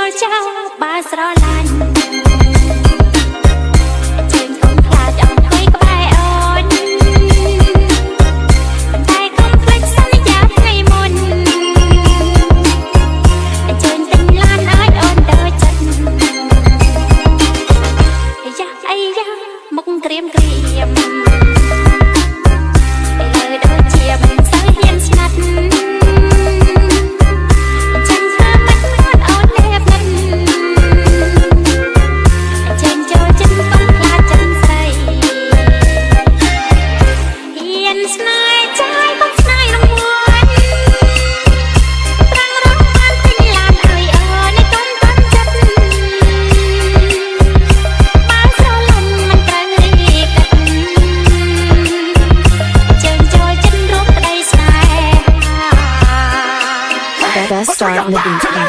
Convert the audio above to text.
ចូលចោលបើស្រឡាញ់ជើងកុំខ្លាចអង្គុយក្បែរអូនតែកុំភ្លេចសន្យាថ្ងៃមុនជើងទិញឡានឲ្យអូនទៅចិត្តយ៉ាអីយ៉ាមុខក្រៀមដូចជាមិនសូវហ៊ានស្ងាត់Best star in the beat.